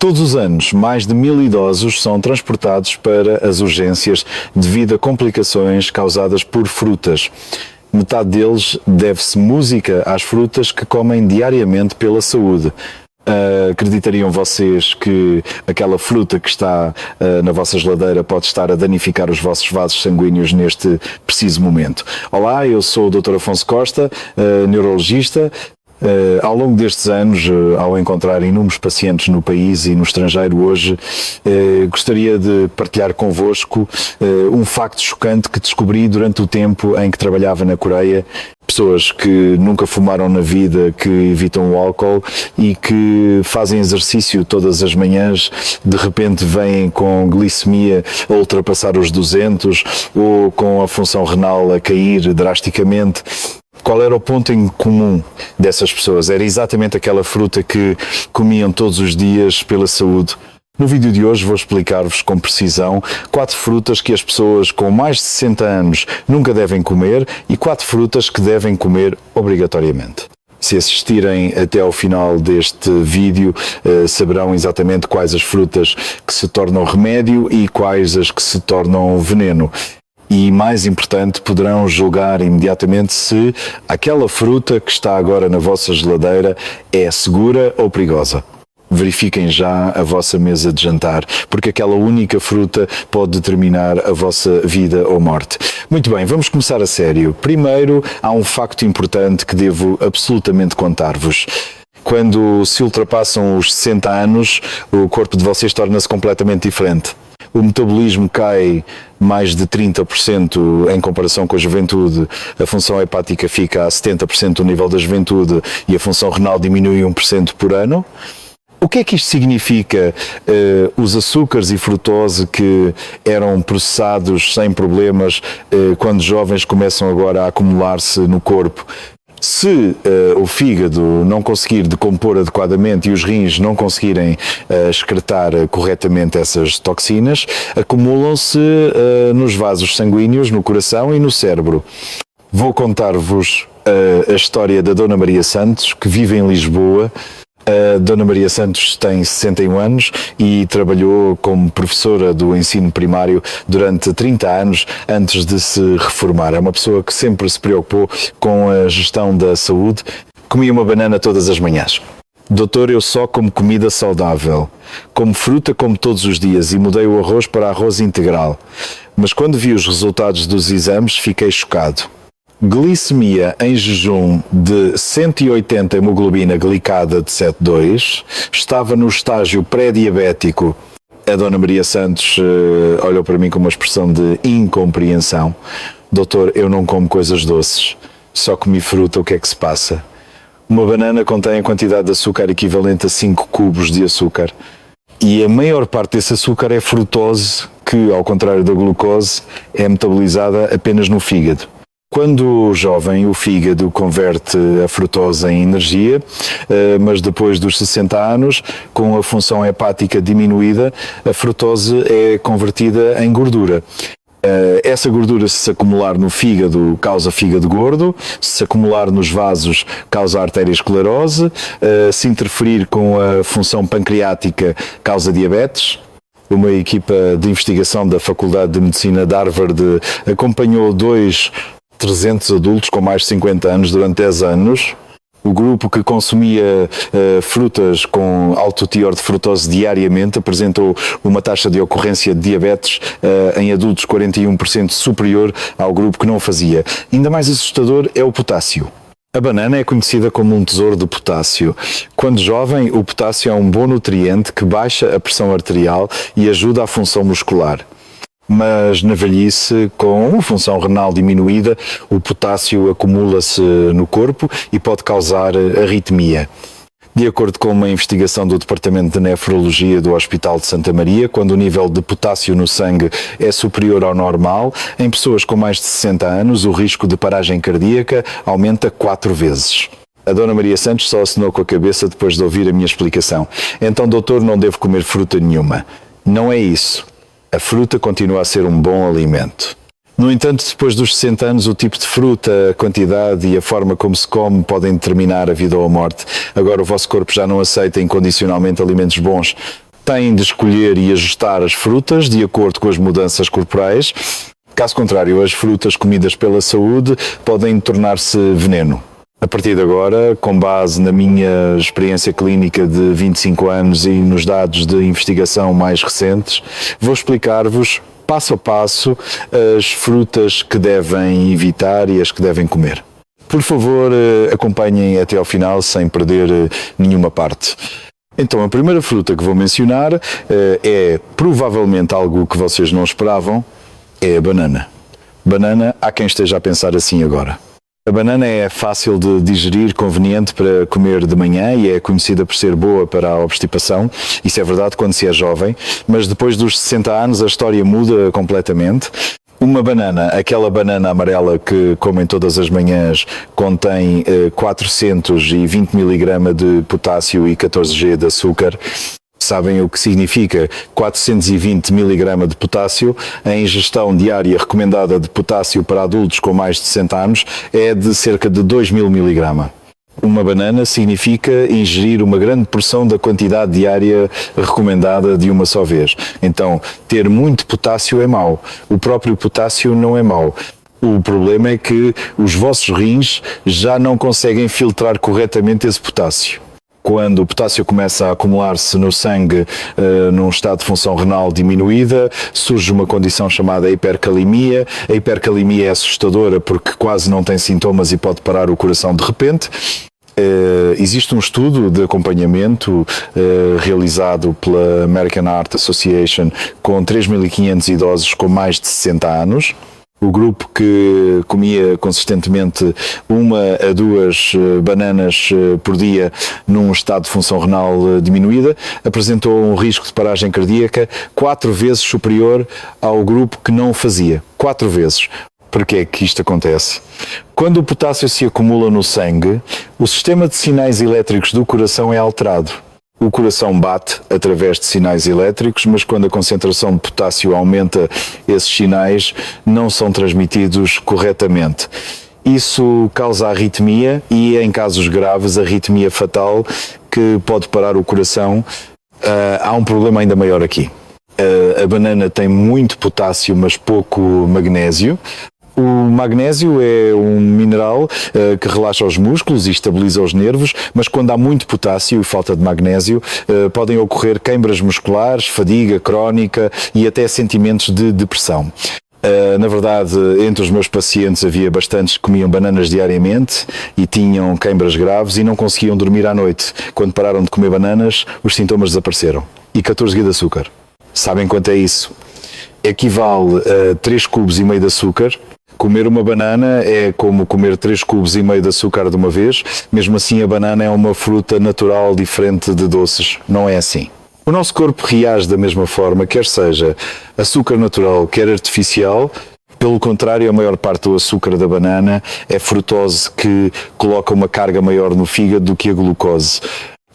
Todos os anos, mais de 1000 idosos são transportados para as urgências devido a complicações causadas por frutas. Metade deles deve-se música às frutas que comem diariamente pela saúde. Acreditariam vocês que aquela fruta que está na vossa geladeira pode estar a danificar os vossos vasos sanguíneos neste preciso momento? Olá, eu sou o Dr. Afonso Costa, neurologista. Ao longo destes anos, ao encontrar inúmeros pacientes no país e no estrangeiro hoje, gostaria de partilhar convosco um facto chocante que descobri durante o tempo em que trabalhava na Coreia. Pessoas que nunca fumaram na vida, que evitam o álcool e que fazem exercício todas as manhãs, de repente vêm com glicemia a ultrapassar os 200 ou com a função renal a cair drasticamente. Qual era o ponto em comum dessas pessoas? Era exatamente aquela fruta que comiam todos os dias pela saúde. No vídeo de hoje vou explicar-vos com precisão 4 frutas que as pessoas com mais de 60 anos nunca devem comer e 4 frutas que devem comer obrigatoriamente. Se assistirem até ao final deste vídeo, saberão exatamente quais as frutas que se tornam remédio e quais as que se tornam veneno. E, mais importante, poderão julgar imediatamente se aquela fruta que está agora na vossa geladeira é segura ou perigosa. Verifiquem já a vossa mesa de jantar, porque aquela única fruta pode determinar a vossa vida ou morte. Muito bem, vamos começar a sério. Primeiro, há um facto importante que devo absolutamente contar-vos. Quando se ultrapassam os 60 anos, o corpo de vocês torna-se completamente diferente. O metabolismo cai mais de 30% em comparação com a juventude, a função hepática fica a 70% do nível da juventude e a função renal diminui 1% por ano. O que é que isto significa? Os açúcares e frutose que eram processados sem problemas quando jovens começam agora a acumular-se no corpo. Se o fígado não conseguir decompor adequadamente e os rins não conseguirem excretar corretamente essas toxinas, acumulam-se nos vasos sanguíneos, no coração e no cérebro. Vou contar-vos a história da Dona Maria Santos, que vive em Lisboa. A Dona Maria Santos tem 61 anos e trabalhou como professora do ensino primário durante 30 anos antes de se reformar. É uma pessoa que sempre se preocupou com a gestão da saúde. Comia uma banana todas as manhãs. Doutor, eu só como comida saudável. Como fruta como todos os dias e mudei o arroz para arroz integral. Mas quando vi os resultados dos exames, fiquei chocado. Glicemia em jejum de 180 hemoglobina glicada de 7,2, estava no estágio pré-diabético. A Dona Maria Santos olhou para mim com uma expressão de incompreensão. Doutor, eu não como coisas doces, só comi fruta, o que é que se passa? Uma banana contém a quantidade de açúcar equivalente a 5 cubos de açúcar. E a maior parte desse açúcar é frutose, que, ao contrário da glucose, é metabolizada apenas no fígado. Quando jovem, o fígado converte a frutose em energia, mas depois dos 60 anos, com a função hepática diminuída, a frutose é convertida em gordura. Essa gordura, se acumular no fígado, causa fígado gordo, se acumular nos vasos, causa arteriosclerose, se interferir com a função pancreática, causa diabetes. Uma equipa de investigação da Faculdade de Medicina de Harvard acompanhou 300 adultos com mais de 50 anos durante 10 anos. O grupo que consumia frutas com alto teor de frutose diariamente apresentou uma taxa de ocorrência de diabetes em adultos 41% superior ao grupo que não fazia. Ainda mais assustador é o potássio. A banana é conhecida como um tesouro de potássio. Quando jovem, o potássio é um bom nutriente que baixa a pressão arterial e ajuda à função muscular. Mas na velhice, com a função renal diminuída, o potássio acumula-se no corpo e pode causar arritmia. De acordo com uma investigação do Departamento de Nefrologia do Hospital de Santa Maria, quando o nível de potássio no sangue é superior ao normal, em pessoas com mais de 60 anos, o risco de paragem cardíaca aumenta 4 vezes. A Dona Maria Santos só assinou com a cabeça depois de ouvir a minha explicação. Então, doutor, não devo comer fruta nenhuma. Não é isso. A fruta continua a ser um bom alimento. No entanto, depois dos 60 anos, o tipo de fruta, a quantidade e a forma como se come podem determinar a vida ou a morte. Agora o vosso corpo já não aceita incondicionalmente alimentos bons. Têm de escolher e ajustar as frutas de acordo com as mudanças corporais. Caso contrário, as frutas comidas pela saúde podem tornar-se veneno. A partir de agora, com base na minha experiência clínica de 25 anos e nos dados de investigação mais recentes, vou explicar-vos, passo a passo, as frutas que devem evitar e as que devem comer. Por favor, acompanhem até ao final sem perder nenhuma parte. Então, a primeira fruta que vou mencionar é provavelmente algo que vocês não esperavam, é a banana. Banana, há quem esteja a pensar assim agora. A banana é fácil de digerir, conveniente para comer de manhã e é conhecida por ser boa para a obstipação. Isso é verdade quando se é jovem, mas depois dos 60 anos a história muda completamente. Uma banana, aquela banana amarela que comem todas as manhãs, contém 420 mg de potássio e 14 g de açúcar. Sabem o que significa 420 mg de potássio? A ingestão diária recomendada de potássio para adultos com mais de 60 anos é de cerca de 2.000 mg. Uma banana significa ingerir uma grande porção da quantidade diária recomendada de uma só vez. Então, ter muito potássio é mau. O próprio potássio não é mau. O problema é que os vossos rins já não conseguem filtrar corretamente esse potássio. Quando o potássio começa a acumular-se no sangue num estado de função renal diminuída, surge uma condição chamada hipercalemia. A hipercalemia é assustadora porque quase não tem sintomas e pode parar o coração de repente. Existe um estudo de acompanhamento realizado pela American Heart Association com 3.500 idosos com mais de 60 anos. O grupo que comia consistentemente 1 a 2 bananas por dia num estado de função renal diminuída apresentou um risco de paragem cardíaca 4 vezes superior ao grupo que não o fazia. 4 vezes. Porquê é que isto acontece? Quando o potássio se acumula no sangue, o sistema de sinais elétricos do coração é alterado. O coração bate através de sinais elétricos, mas quando a concentração de potássio aumenta, esses sinais não são transmitidos corretamente. Isso causa arritmia e, em casos graves, arritmia fatal que pode parar o coração. Há um problema ainda maior aqui. A banana tem muito potássio, mas pouco magnésio. O magnésio é um mineral que relaxa os músculos e estabiliza os nervos, mas quando há muito potássio e falta de magnésio, podem ocorrer queimbras musculares, fadiga crónica e até sentimentos de depressão. Na verdade, entre os meus pacientes havia bastantes que comiam bananas diariamente e tinham queimbras graves e não conseguiam dormir à noite. Quando pararam de comer bananas, os sintomas desapareceram. E 14 g de açúcar. Sabem quanto é isso? Equivale a 3,5 cubos de açúcar. Comer uma banana é como comer 3,5 cubos de açúcar de uma vez. Mesmo assim, a banana é uma fruta natural diferente de doces. Não é assim. O nosso corpo reage da mesma forma, quer seja açúcar natural, quer artificial. Pelo contrário, a maior parte do açúcar da banana é frutose, que coloca uma carga maior no fígado do que a glucose.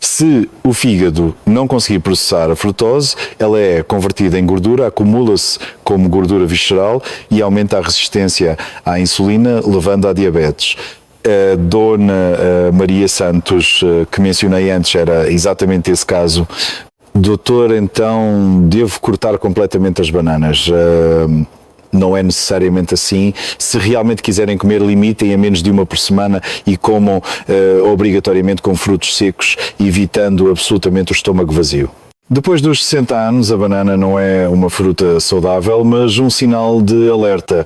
Se o fígado não conseguir processar a frutose, ela é convertida em gordura, acumula-se como gordura visceral e aumenta a resistência à insulina, levando à diabetes. A Dona Maria Santos, que mencionei antes, era exatamente esse caso. Doutor, então devo cortar completamente as bananas? Não é necessariamente assim. Se realmente quiserem comer, limitem a menos de 1 por semana e comam obrigatoriamente com frutos secos, evitando absolutamente o estômago vazio. Depois dos 60 anos, a banana não é uma fruta saudável, mas um sinal de alerta.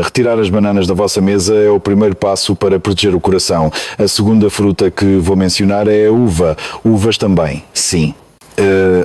Retirar as bananas da vossa mesa é o primeiro passo para proteger o coração. A segunda fruta que vou mencionar é a uva. Uvas também, sim.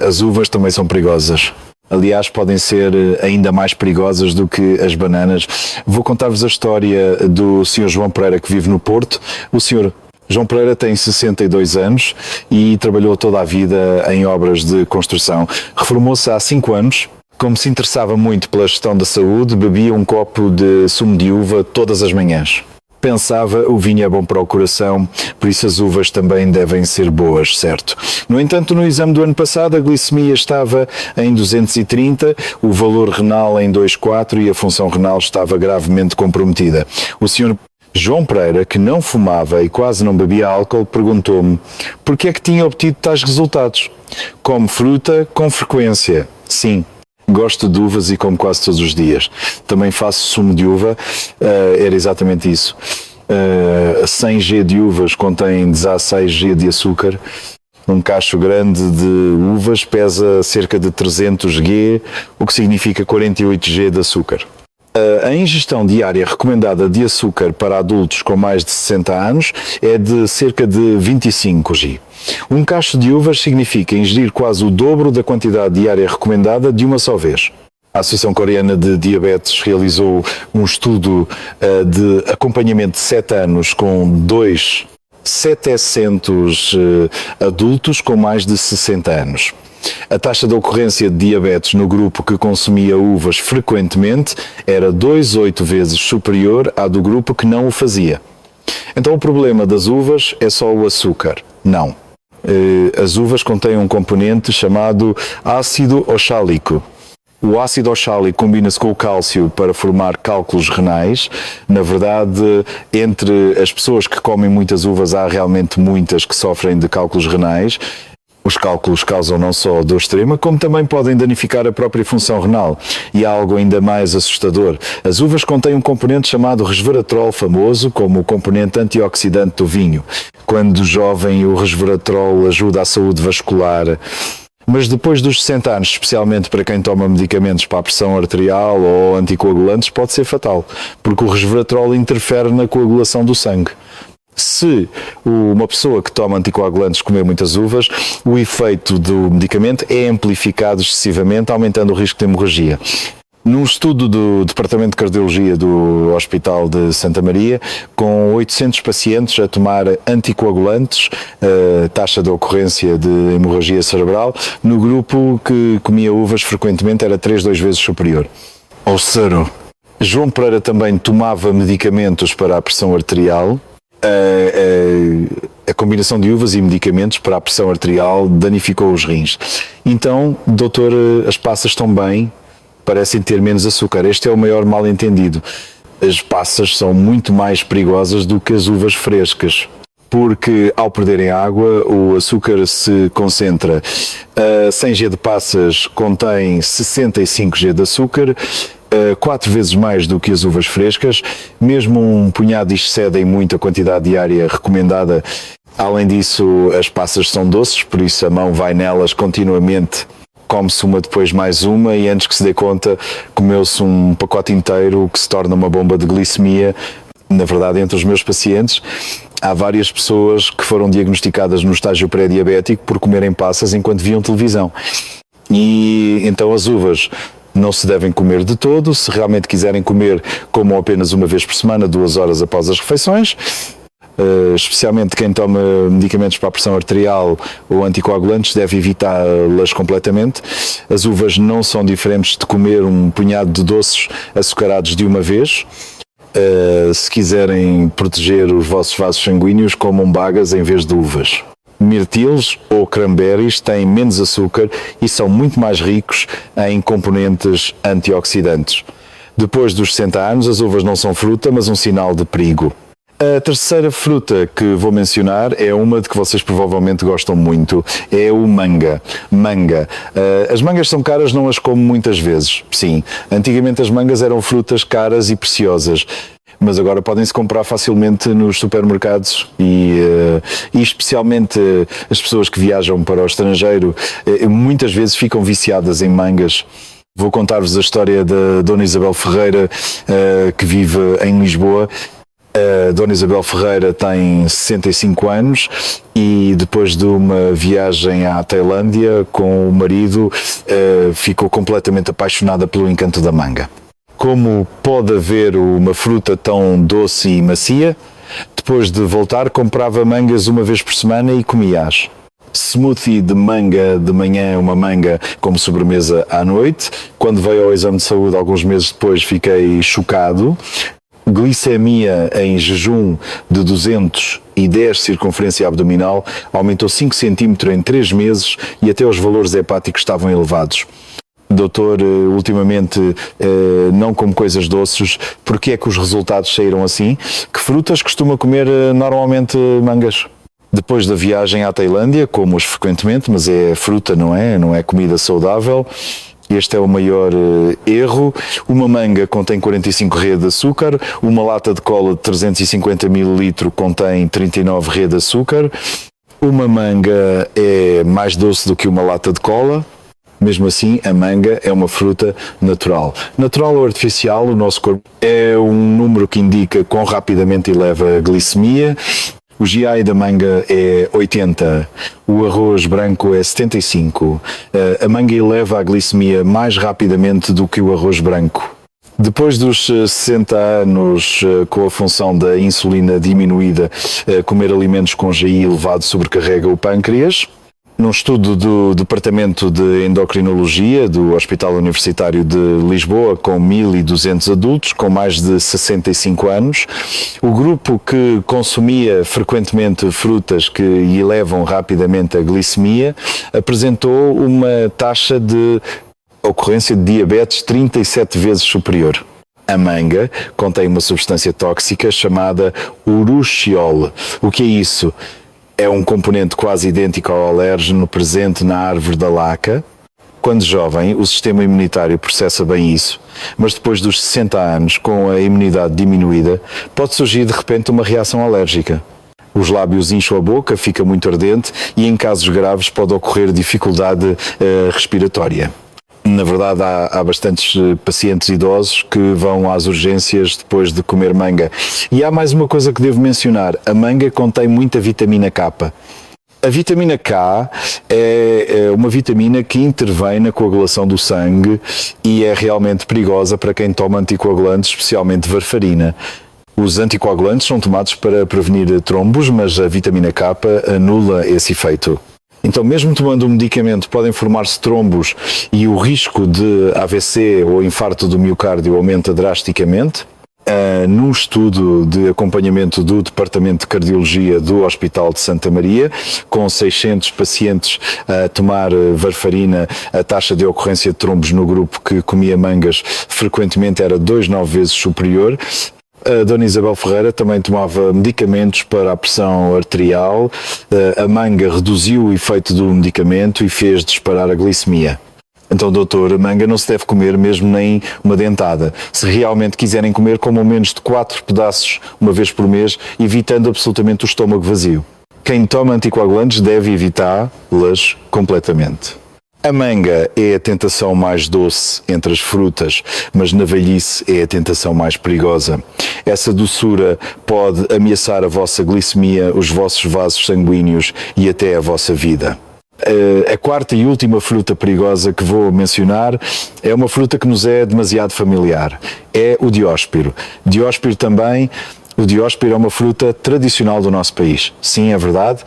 As uvas também são perigosas. Aliás, podem ser ainda mais perigosas do que as bananas. Vou contar-vos a história do Sr. João Pereira, que vive no Porto. O Sr. João Pereira tem 62 anos e trabalhou toda a vida em obras de construção. Reformou-se há 5 anos. Como se interessava muito pela gestão da saúde, bebia um copo de sumo de uva todas as manhãs. Pensava, o vinho é bom para o coração, por isso as uvas também devem ser boas, certo? No entanto, no exame do ano passado, a glicemia estava em 230, o valor renal em 2,4 e a função renal estava gravemente comprometida. O senhor João Pereira, que não fumava e quase não bebia álcool, perguntou-me por que é que tinha obtido tais resultados. Como fruta com frequência. Sim, gosto de uvas e como quase todos os dias. Também faço sumo de uva, era exatamente isso. 100 G de uvas contém 16 G de açúcar. Um cacho grande de uvas pesa cerca de 300 G, o que significa 48 G de açúcar. A ingestão diária recomendada de açúcar para adultos com mais de 60 anos é de cerca de 25 G. Um cacho de uvas significa ingerir quase o dobro da quantidade diária recomendada de uma só vez. A Associação Coreana de Diabetes realizou um estudo de acompanhamento de 7 anos com 700 adultos com mais de 60 anos. A taxa de ocorrência de diabetes no grupo que consumia uvas frequentemente era 2,8 vezes superior à do grupo que não o fazia. Então o problema das uvas é só o açúcar? Não. As uvas contêm um componente chamado ácido oxálico. O ácido oxálico combina-se com o cálcio para formar cálculos renais. Na verdade, entre as pessoas que comem muitas uvas, há realmente muitas que sofrem de cálculos renais. Os cálculos causam não só dor extrema, como também podem danificar a própria função renal. E há algo ainda mais assustador. As uvas contêm um componente chamado resveratrol, famoso como o componente antioxidante do vinho. Quando jovem, o resveratrol ajuda à saúde vascular. Mas depois dos 60 anos, especialmente para quem toma medicamentos para a pressão arterial ou anticoagulantes, pode ser fatal, porque o resveratrol interfere na coagulação do sangue. Se uma pessoa que toma anticoagulantes comer muitas uvas, o efeito do medicamento é amplificado excessivamente, aumentando o risco de hemorragia. Num estudo do Departamento de Cardiologia do Hospital de Santa Maria, com 800 pacientes a tomar anticoagulantes, a taxa de ocorrência de hemorragia cerebral, no grupo que comia uvas frequentemente era 3,2 vezes superior. Ou seja, João Pereira também tomava medicamentos para a pressão arterial. A combinação de uvas e medicamentos para a pressão arterial danificou os rins. Então, doutor, as passas estão bem, parecem ter menos açúcar. Este é o maior mal-entendido. As passas são muito mais perigosas do que as uvas frescas, porque ao perderem água, o açúcar se concentra. 100 G de passas contém 65 G de açúcar, 4 vezes mais do que as uvas frescas. Mesmo um punhado excedem muito a quantidade diária recomendada. Além disso, as passas são doces, por isso a mão vai nelas continuamente. Come-se uma, depois mais uma, e antes que se dê conta, comeu-se um pacote inteiro, o que se torna uma bomba de glicemia. Na verdade, entre os meus pacientes, há várias pessoas que foram diagnosticadas no estágio pré-diabético por comerem passas enquanto viam televisão. E então as uvas não se devem comer de todo. Se realmente quiserem comer, comam apenas uma vez por semana, 2 horas após as refeições. Especialmente quem toma medicamentos para a pressão arterial ou anticoagulantes deve evitá-las completamente. As uvas não são diferentes de comer um punhado de doces açucarados de uma vez. Se quiserem proteger os vossos vasos sanguíneos, comam bagas em vez de uvas. Mirtilos ou cranberries têm menos açúcar e são muito mais ricos em componentes antioxidantes. Depois dos 60 anos, as uvas não são fruta, mas um sinal de perigo. A terceira fruta que vou mencionar é uma de que vocês provavelmente gostam muito, é o manga. As mangas são caras, não as como muitas vezes. Sim, antigamente as mangas eram frutas caras e preciosas, mas agora podem-se comprar facilmente nos supermercados e especialmente as pessoas que viajam para o estrangeiro muitas vezes ficam viciadas em mangas. Vou contar-vos a história da Dona Isabel Ferreira, que vive em Lisboa. A Dona Isabel Ferreira tem 65 anos e depois de uma viagem à Tailândia com o marido ficou completamente apaixonada pelo encanto da manga. Como pode haver uma fruta tão doce e macia? Depois de voltar, comprava mangas uma vez por semana e comia-as. Smoothie de manga de manhã, uma manga como sobremesa à noite. Quando veio ao exame de saúde alguns meses depois, fiquei chocado. Glicemia em jejum de 210 circunferência abdominal, aumentou 5 cm em 3 meses e até os valores hepáticos estavam elevados. Doutor, ultimamente não como coisas doces, porque é que os resultados saíram assim? Que frutas costuma comer normalmente mangas? Depois da viagem à Tailândia, como-os frequentemente, mas é fruta, não é? Não é comida saudável. Este é o maior erro. Uma manga contém 45 rê de açúcar, uma lata de cola de 350 ml contém 39 rê de açúcar. Uma manga é mais doce do que uma lata de cola. Mesmo assim, a manga é uma fruta natural. Natural ou artificial, o nosso corpo é um número que indica quão rapidamente eleva a glicemia. O GI da manga é 80, o arroz branco é 75. A manga eleva a glicemia mais rapidamente do que o arroz branco. Depois dos 60 anos, com a função da insulina diminuída, comer alimentos com GI elevado sobrecarrega o pâncreas. Num estudo do Departamento de Endocrinologia do Hospital Universitário de Lisboa, com 1.200 adultos com mais de 65 anos, o grupo que consumia frequentemente frutas que elevam rapidamente a glicemia apresentou uma taxa de ocorrência de diabetes 37 vezes superior. A manga contém uma substância tóxica chamada urushiol. O que é isso? É um componente quase idêntico ao alérgeno presente na árvore da laca. Quando jovem, o sistema imunitário processa bem isso, mas depois dos 60 anos, com a imunidade diminuída, pode surgir de repente uma reação alérgica. Os lábios incham a boca, fica muito ardente e em casos graves pode ocorrer dificuldade respiratória. Na verdade, há bastantes pacientes idosos que vão às urgências depois de comer manga. E há mais uma coisa que devo mencionar. A manga contém muita vitamina K. A vitamina K é uma vitamina que intervém na coagulação do sangue e é realmente perigosa para quem toma anticoagulantes, especialmente varfarina. Os anticoagulantes são tomados para prevenir trombos, mas a vitamina K anula esse efeito. Então, mesmo tomando um medicamento, podem formar-se trombos e o risco de AVC ou infarto do miocárdio aumenta drasticamente. Num estudo de acompanhamento do Departamento de Cardiologia do Hospital de Santa Maria, com 600 pacientes a tomar varfarina, a taxa de ocorrência de trombos no grupo que comia mangas frequentemente era 2,9 vezes superior. A Dona Isabel Ferreira também tomava medicamentos para a pressão arterial. A manga reduziu o efeito do medicamento e fez disparar a glicemia. Então, doutor, a manga não se deve comer mesmo nem uma dentada. Se realmente quiserem comer, comam menos de 4 pedaços uma vez por mês, evitando absolutamente o estômago vazio. Quem toma anticoagulantes deve evitá-las completamente. A manga é a tentação mais doce entre as frutas, mas na velhice é a tentação mais perigosa. Essa doçura pode ameaçar a vossa glicemia, os vossos vasos sanguíneos e até a vossa vida. A quarta e última fruta perigosa que vou mencionar é uma fruta que nos é demasiado familiar. É o dióspiro. O dióspiro é uma fruta tradicional do nosso país. Sim, é verdade.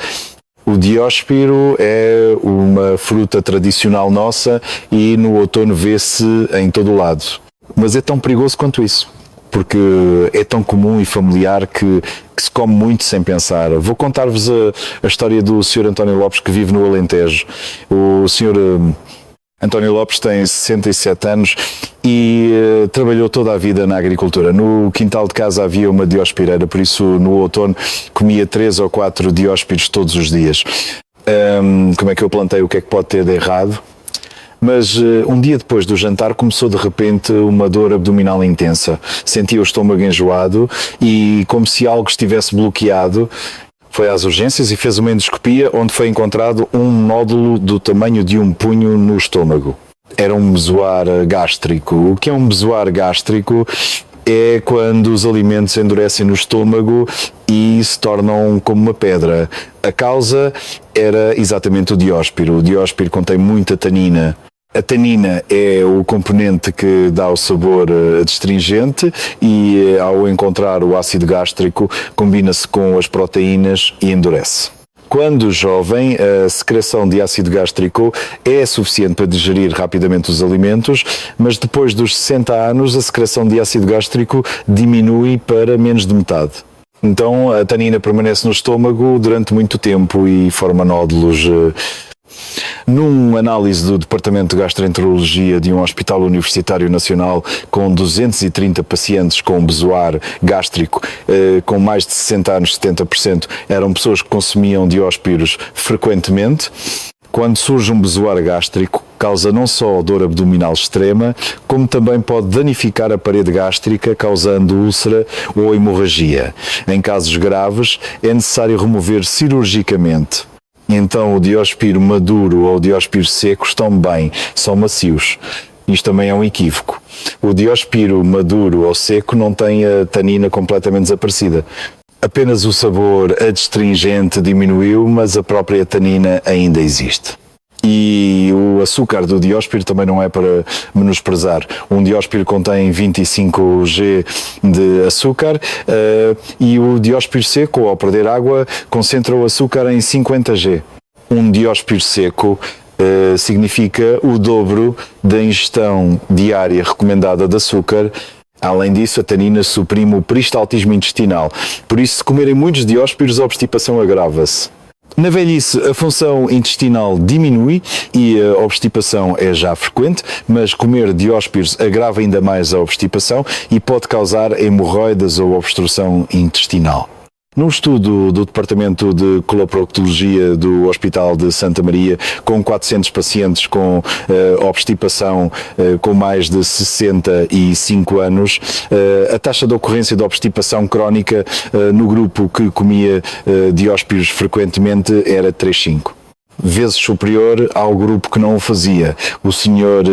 O dióspiro é uma fruta tradicional nossa e no outono vê-se em todo o lado. Mas é tão perigoso quanto isso, porque é tão comum e familiar que se come muito sem pensar. Vou contar-vos a história do Sr. António Lopes, que vive no Alentejo. O Sr. António Lopes tem 67 anos e trabalhou toda a vida na agricultura. No quintal de casa havia uma dióspireira, por isso no outono comia 3 ou 4 dióspiros todos os dias. Como é que eu plantei? O que é que pode ter de errado? Mas um dia depois do jantar começou de repente uma dor abdominal intensa. Sentia o estômago enjoado e como se algo estivesse bloqueado. Foi às urgências e fez uma endoscopia onde foi encontrado um nódulo do tamanho de um punho no estômago. Era um bezoar gástrico. O que é um bezoar gástrico? É quando os alimentos endurecem no estômago e se tornam como uma pedra. A causa era exatamente o dióspiro. O dióspiro contém muita tanina. A tanina é o componente que dá o sabor adstringente e ao encontrar o ácido gástrico combina-se com as proteínas e endurece. Quando jovem, a secreção de ácido gástrico é suficiente para digerir rapidamente os alimentos, mas depois dos 60 anos a secreção de ácido gástrico diminui para menos de metade. Então a tanina permanece no estômago durante muito tempo e forma nódulos Numa análise do Departamento de Gastroenterologia de um hospital universitário nacional com 230 pacientes com bezoar gástrico, com mais de 60 anos, 70%, eram pessoas que consumiam dióspiros frequentemente. Quando surge um bezoar gástrico, causa não só dor abdominal extrema, como também pode danificar a parede gástrica, causando úlcera ou hemorragia. Em casos graves, é necessário remover cirurgicamente. Então o dióspiro maduro ou o dióspiro seco estão bem, são macios. Isto também é um equívoco. O dióspiro maduro ou seco não tem a tanina completamente desaparecida. Apenas o sabor adstringente diminuiu, mas a própria tanina ainda existe. E o açúcar do dióspiro também não é para menosprezar. Um dióspiro contém 25 G de açúcar e o dióspiro seco, ao perder água, concentra o açúcar em 50 G. Um dióspiro seco significa o dobro da ingestão diária recomendada de açúcar. Além disso, a tanina suprime o peristaltismo intestinal. Por isso, se comerem muitos dióspiros, a obstipação agrava-se. Na velhice, a função intestinal diminui e a obstipação é já frequente, mas comer dióspiros agrava ainda mais a obstipação e pode causar hemorroidas ou obstrução intestinal. Num estudo do Departamento de Coloproctologia do Hospital de Santa Maria, com 400 pacientes com obstipação com mais de 65 anos, a taxa de ocorrência de obstipação crónica no grupo que comia dióspiros frequentemente era 3,5. Vezes superior ao grupo que não o fazia. O senhor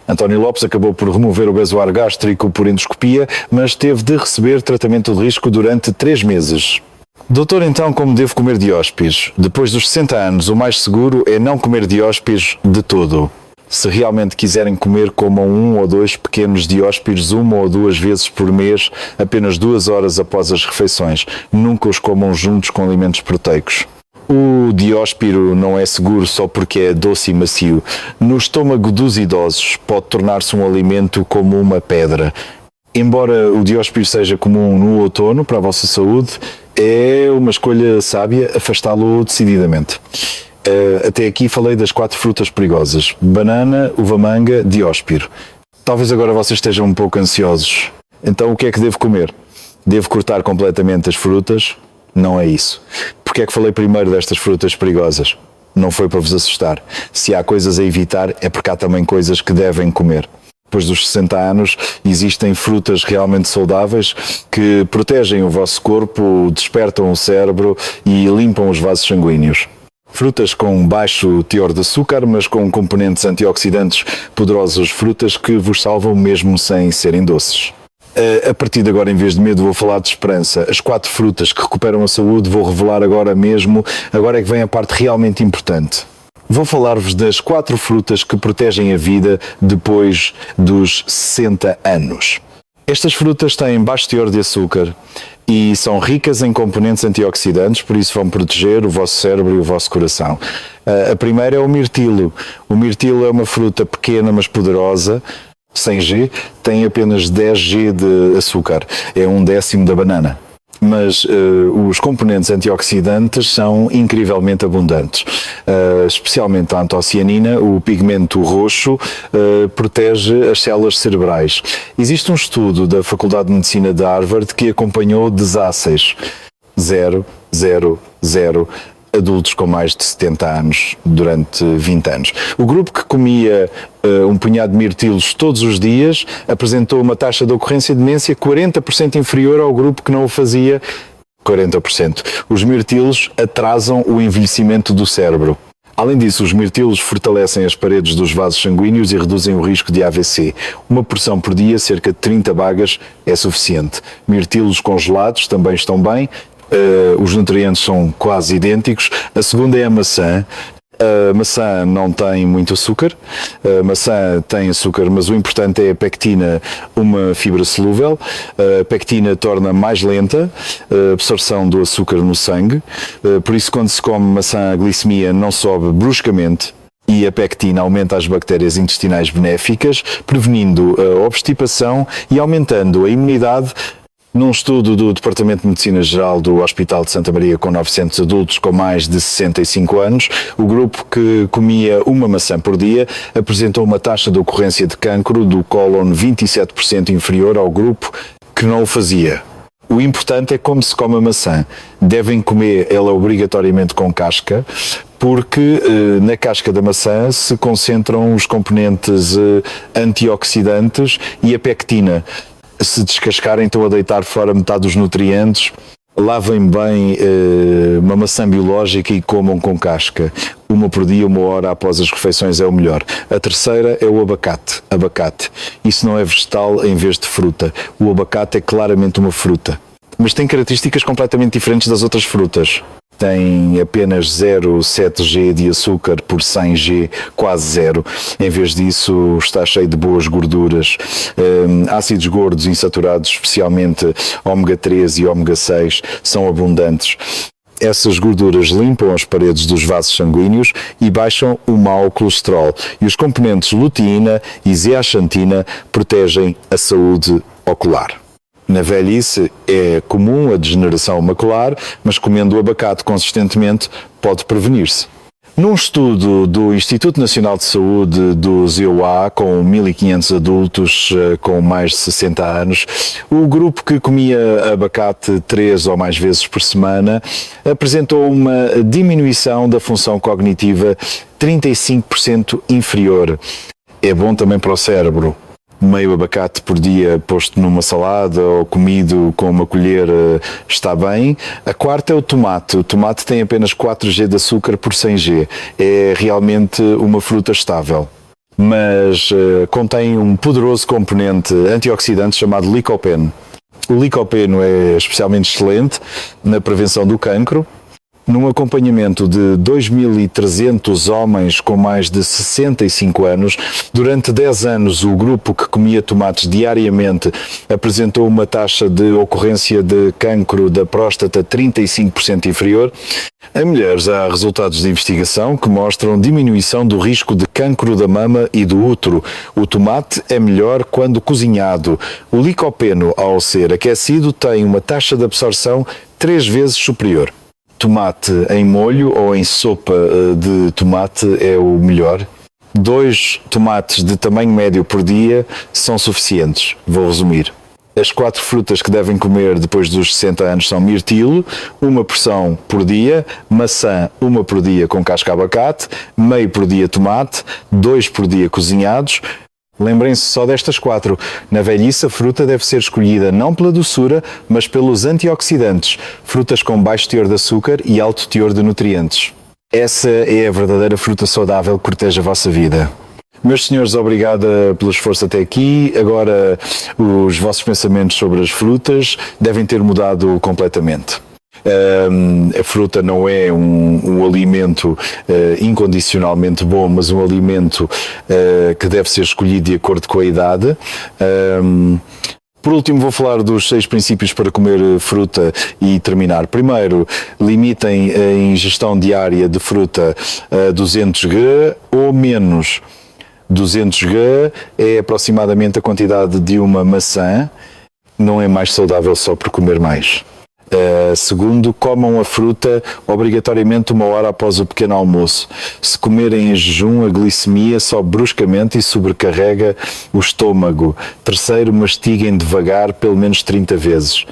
António Lopes acabou por remover o bezoar gástrico por endoscopia, mas teve de receber tratamento de risco durante 3 meses. Doutor, então, como devo comer dióspiros? Depois dos 60 anos, o mais seguro é não comer dióspiros de todo. Se realmente quiserem comer, comam 1 ou 2 pequenos dióspiros 1 ou 2 vezes por mês, apenas 2 horas após as refeições. Nunca os comam juntos com alimentos proteicos. O dióspiro não é seguro só porque é doce e macio. No estômago dos idosos pode tornar-se um alimento como uma pedra. Embora o dióspiro seja comum no outono para a vossa saúde, é uma escolha sábia afastá-lo decididamente. Até aqui falei das 4 frutas perigosas: banana, uva-manga, dióspiro. Talvez agora vocês estejam um pouco ansiosos. Então o que é que devo comer? Devo cortar completamente as frutas? Não é isso. Porque é que falei primeiro destas frutas perigosas? Não foi para vos assustar. Se há coisas a evitar, é porque há também coisas que devem comer. Depois dos 60 anos, existem frutas realmente saudáveis que protegem o vosso corpo, despertam o cérebro e limpam os vasos sanguíneos. Frutas com baixo teor de açúcar, mas com componentes antioxidantes poderosos, frutas que vos salvam mesmo sem serem doces. A partir de agora, em vez de medo, vou falar de esperança. As 4 frutas que recuperam a saúde vou revelar agora mesmo. Agora é que vem a parte realmente importante. Vou falar-vos das 4 frutas que protegem a vida depois dos 60 anos. Estas frutas têm baixo teor de açúcar e são ricas em componentes antioxidantes, por isso vão proteger o vosso cérebro e o vosso coração. A primeira é o mirtilo. O mirtilo é uma fruta pequena, mas poderosa, 100 G, tem apenas 10 G de açúcar, é 1/10 da banana. Mas os componentes antioxidantes são incrivelmente abundantes, especialmente a antocianina, o pigmento roxo, protege as células cerebrais. Existe um estudo da Faculdade de Medicina de Harvard que acompanhou desáceis, 0, 0, 0, adultos com mais de 70 anos durante 20 anos. O grupo que comia um punhado de mirtilos todos os dias apresentou uma taxa de ocorrência de demência 40% inferior ao grupo que não o fazia, 40%. Os mirtilos atrasam o envelhecimento do cérebro. Além disso, os mirtilos fortalecem as paredes dos vasos sanguíneos e reduzem o risco de AVC. Uma porção por dia, cerca de 30 bagas, é suficiente. Mirtilos congelados também estão bem. Os nutrientes são quase idênticos. A segunda é a maçã. A maçã não tem muito açúcar, a maçã tem açúcar, mas o importante é a pectina, uma fibra solúvel. A pectina torna mais lenta a absorção do açúcar no sangue, por isso quando se come maçã a glicemia não sobe bruscamente. E a pectina aumenta as bactérias intestinais benéficas, prevenindo a obstipação e aumentando a imunidade Num estudo do Departamento de Medicina Geral do Hospital de Santa Maria com 900 adultos com mais de 65 anos, o grupo que comia uma maçã por dia apresentou uma taxa de ocorrência de cancro do cólon 27% inferior ao grupo que não o fazia. O importante é como se come a maçã. Devem comer ela obrigatoriamente com casca, porque na casca da maçã se concentram os componentes antioxidantes e a pectina. Se descascarem, estão a deitar fora metade dos nutrientes. Lavem bem uma maçã biológica e comam com casca. Uma por dia, 1 hora após as refeições é o melhor. A terceira é o abacate. Isso não é vegetal em vez de fruta. O abacate é claramente uma fruta, mas tem características completamente diferentes das outras frutas. Tem apenas 0,7 G de açúcar por 100 G, quase zero. Em vez disso, está cheio de boas gorduras, ácidos gordos insaturados, especialmente ômega 3 e ômega 6, são abundantes. Essas gorduras limpam as paredes dos vasos sanguíneos e baixam o mau colesterol. E os componentes luteína e zeaxantina protegem a saúde ocular. Na velhice é comum a degeneração macular, mas comendo o abacate consistentemente pode prevenir-se. Num estudo do Instituto Nacional de Saúde do ZEUA, com 1.500 adultos com mais de 60 anos, o grupo que comia abacate 3 ou mais vezes por semana apresentou uma diminuição da função cognitiva 35% inferior. É bom também para o cérebro. Meio abacate por dia posto numa salada ou comido com uma colher está bem. A quarta é o tomate. O tomate tem apenas 4 G de açúcar por 100 G. É realmente uma fruta estável, mas contém um poderoso componente antioxidante chamado licopeno. O licopeno é especialmente excelente na prevenção do cancro. Num acompanhamento de 2.300 homens com mais de 65 anos, durante 10 anos o grupo que comia tomates diariamente apresentou uma taxa de ocorrência de cancro da próstata 35% inferior. Em mulheres há resultados de investigação que mostram diminuição do risco de cancro da mama e do útero. O tomate é melhor quando cozinhado. O licopeno, ao ser aquecido, tem uma taxa de absorção 3 vezes superior. Tomate em molho ou em sopa de tomate é o melhor. 2 tomates de tamanho médio por dia são suficientes. Vou resumir. As 4 frutas que devem comer depois dos 60 anos são mirtilo, 1 porção por dia, maçã, 1 por dia com casca de abacate, meio por dia tomate, 2 por dia cozinhados. Lembrem-se só destas 4. Na velhice, a fruta deve ser escolhida não pela doçura, mas pelos antioxidantes, frutas com baixo teor de açúcar e alto teor de nutrientes. Essa é a verdadeira fruta saudável que protege a vossa vida. Meus senhores, obrigada pelo esforço até aqui. Agora, os vossos pensamentos sobre as frutas devem ter mudado completamente. A fruta não é um alimento incondicionalmente bom, mas um alimento que deve ser escolhido de acordo com a idade. Por último, vou falar dos 6 princípios para comer fruta e terminar. Primeiro, limitem a ingestão diária de fruta a 200 g ou menos. 200 g é aproximadamente a quantidade de uma maçã. Não é mais saudável só por comer mais. Segundo, comam a fruta obrigatoriamente 1 hora após o pequeno almoço. Se comerem em jejum, a glicemia sobe bruscamente e sobrecarrega o estômago. Terceiro, mastiguem devagar pelo menos 30 vezes.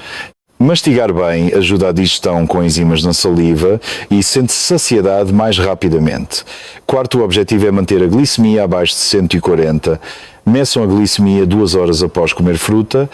Mastigar bem ajuda a digestão com enzimas na saliva e sente-se saciedade mais rapidamente. Quarto, o objetivo é manter a glicemia abaixo de 140. Meçam a glicemia 2 horas após comer fruta.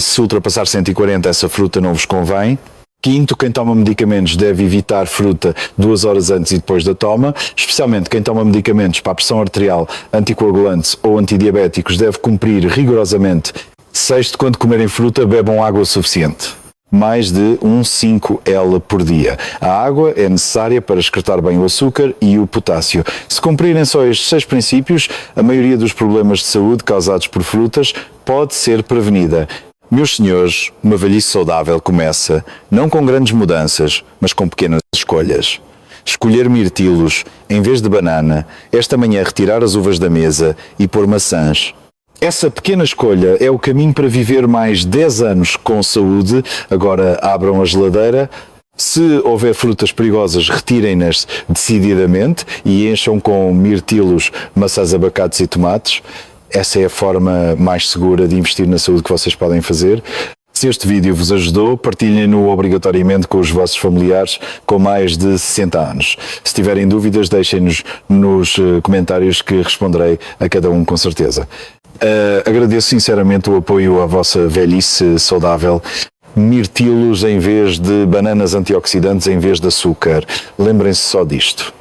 Se ultrapassar 140, essa fruta não vos convém. Quinto, quem toma medicamentos deve evitar fruta 2 horas antes e depois da toma, especialmente quem toma medicamentos para a pressão arterial, anticoagulantes ou antidiabéticos deve cumprir rigorosamente. Sexto, quando comerem fruta, bebam água suficiente. Mais de 1,5 L por dia. A água é necessária para excretar bem o açúcar e o potássio. Se cumprirem só estes 6 princípios, a maioria dos problemas de saúde causados por frutas pode ser prevenida. Meus senhores, uma velhice saudável começa não com grandes mudanças, mas com pequenas escolhas. Escolher mirtilos em vez de banana, esta manhã retirar as uvas da mesa e pôr maçãs. Essa pequena escolha é o caminho para viver mais 10 anos com saúde. Agora abram a geladeira. Se houver frutas perigosas, retirem-nas decididamente e encham com mirtilos, maçãs, abacates e tomates. Essa é a forma mais segura de investir na saúde que vocês podem fazer. Se este vídeo vos ajudou, partilhem-no obrigatoriamente com os vossos familiares com mais de 60 anos. Se tiverem dúvidas, deixem-nos nos comentários que responderei a cada um com certeza. Agradeço sinceramente o apoio à vossa velhice saudável. Mirtilos em vez de bananas antioxidantes, em vez de açúcar. Lembrem-se só disto.